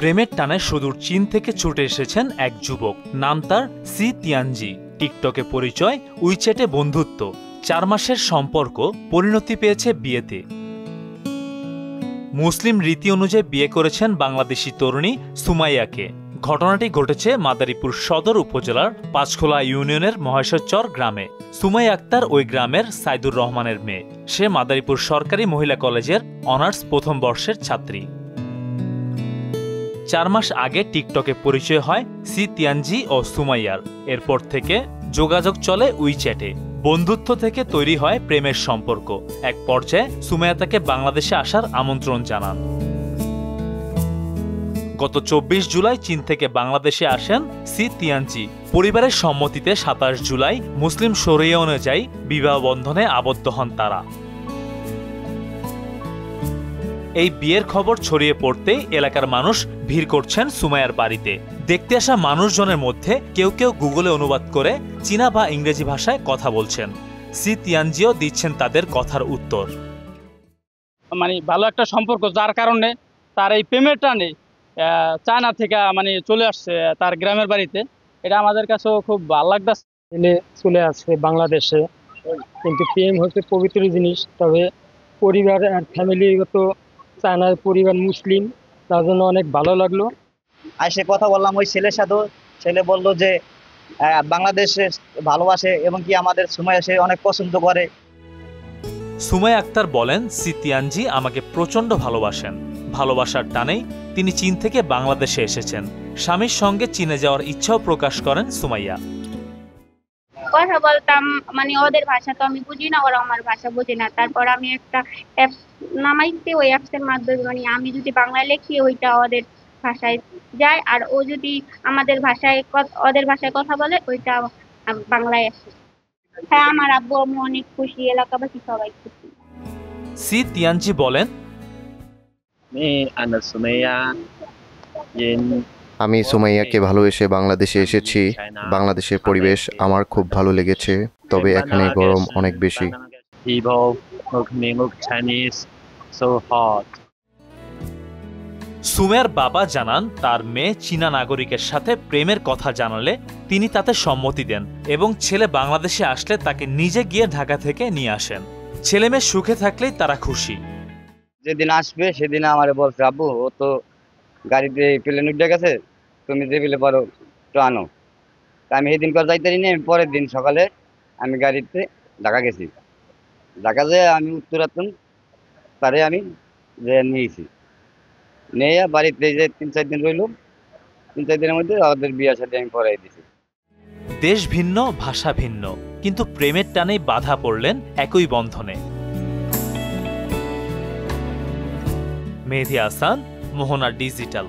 প্রেমের টানে সুদূর চীন থেকে ছুটে এসেছেন এক যুবক, নাম তার সি তিয়ানজি। টিকটকে পরিচয়, উইচ্যাটে বন্ধুত্ব, 4 মাসের সম্পর্ক পরিণতি পেয়েছে বিয়েতে। মুসলিম রীতি অনুযায়ী বিয়ে করেছেন বাংলাদেশি তরুণী সুমাইয়াকে। ঘটনাটি ঘটেছে মাদারীপুর সদর উপজেলার পাঁচখোলা ইউনিয়নের মহেশ্বরচর গ্রামে। সুমাইয়া আক্তার ওই গ্রামের সাইদুর রহমানের মেয়ে। সে মাদারীপুর সরকারি মহিলা কলেজের অনার্স প্রথম বর্ষের ছাত্রী। 4 মাস আগে টিকটকে পরিচয় হয় সি তিয়ানজি ও সুমাইয়ার। এরপর থেকে যোগাযোগ চলে উইচ্যাটে। বন্ধুত্ব থেকে তৈরি হয় প্রেমের সম্পর্ক। এক পর্যায়ে সুমাইয়া তাকে বাংলাদেশে আসার আমন্ত্রণ জানান। গত 24 জুলাই চীন থেকে বাংলাদেশে আসেন সি তিয়ানজি। পরিবারের সম্মতিতে 27 জুলাই মুসলিম শরিয়া অনুযায়ী বিবাহ বন্ধনে আবদ্ধ হন তারা। এই বিয়ের খবর ছড়িয়ে পড়তেই এলাকার মানুষ ভিড় করছেন সুমাইয়ার বাড়িতে। দেখতে আসা মানুষজনের মধ্যে কেউ কেউ গুগলে অনুবাদ করে চীনা বা ইংরেজি ভাষায় কথা বলছেন। সি তিয়ানজিও দিচ্ছেন তাদের কথার উত্তর। ভালো একটা সম্পর্ক, যার কারণে তার এই প্রেমের টানে চায়না থেকে চলে আসছে তার গ্রামের বাড়িতে। এটা আমাদের কাছেও খুব ভালো লাগতেছে। চলে আসছে বাংলাদেশে, কিন্তু প্রেম হচ্ছে পবিত্র জিনিস। তবে পরিবার আর ফ্যামিলিগত চায়নার পরিবার মুসলিম, তার জন্য অনেক ভালো লাগলো। সে কথা বললাম ওই ছেলের সাথে। ছেলে বলল যে বাংলাদেশে ভালোবাসে এবং কি আমাদের সুমাইয়া সে অনেক পছন্দ করে। সুমাইয়া আক্তার বলেন, সি তিয়ানজি আমাকে প্রচন্ড ভালোবাসেন। ভালোবাসার টানেই তিনি চীন থেকে বাংলাদেশে এসেছেন। স্বামীর সঙ্গে চীনে যাওয়ার ইচ্ছাও প্রকাশ করেন সুমাইয়া। কথা বলতাম, ওদের ভাষা তো আমি বুঝি না, ওরা আমার ভাষা বুঝে না। তারপর আমি একটা অ্যাপ নামাইছি, ওই অ্যাপসের মাধ্যমে আমি যদি বাংলায় লিখি ওইটা ওদের ভাষায় যায়, আর ও যদি আমাদের ভাষায় ওদের ভাষায় কথা বলে ওইটা বাংলায় আসে। হ্যাঁ, আমার আব্বু আম্মু অনেক খুশি, এলাকাবাসী সবাই খুশি। সি তিয়ানজি বলেন, আমি সুমাইয়াকে ভালোবেসে বাংলাদেশে এসেছি। বাংলাদেশের পরিবেশ আমার খুব ভালো লেগেছে, তবে এখানে গরম অনেক বেশি। সুমাইয়ার বাবা জানান, তার মেয়ে চীনা নাগরিকের সাথে প্রেমের কথা জানালে তিনি তাতে সম্মতি দেন এবং ছেলে বাংলাদেশে আসলে তাকে নিজে গিয়ে ঢাকা থেকে নিয়ে আসেন। ছেলে মেয়ে সুখে থাকলেই তারা খুশি। যেদিন আসবে সেদিন আমার বলছে, আব্বু ও তো গাড়িতে প্লেন উঠে গেছে, তুমি যে বিলে পারো তো আনো। আমি সেদিন পর যাইতে পারিনি। আমি পরের দিন সকালে আমি গাড়িতে ঢাকা গেছি। ঢাকা যেয়ে আমি উত্তরাতন তারে আমি যে নিয়েছি, নিয়ে বাড়িতে যে 3-4 দিন রইল। 3-4 দিনের মধ্যে আমাদের বিয়ের সাথে আমি পড়াই দিছি। দেশ ভিন্ন, ভাষা ভিন্ন, কিন্তু প্রেমের টানেই বাধা পড়লেন একই বন্ধনে। মেহেদী হাসান, মোহনা ডিজিটাল।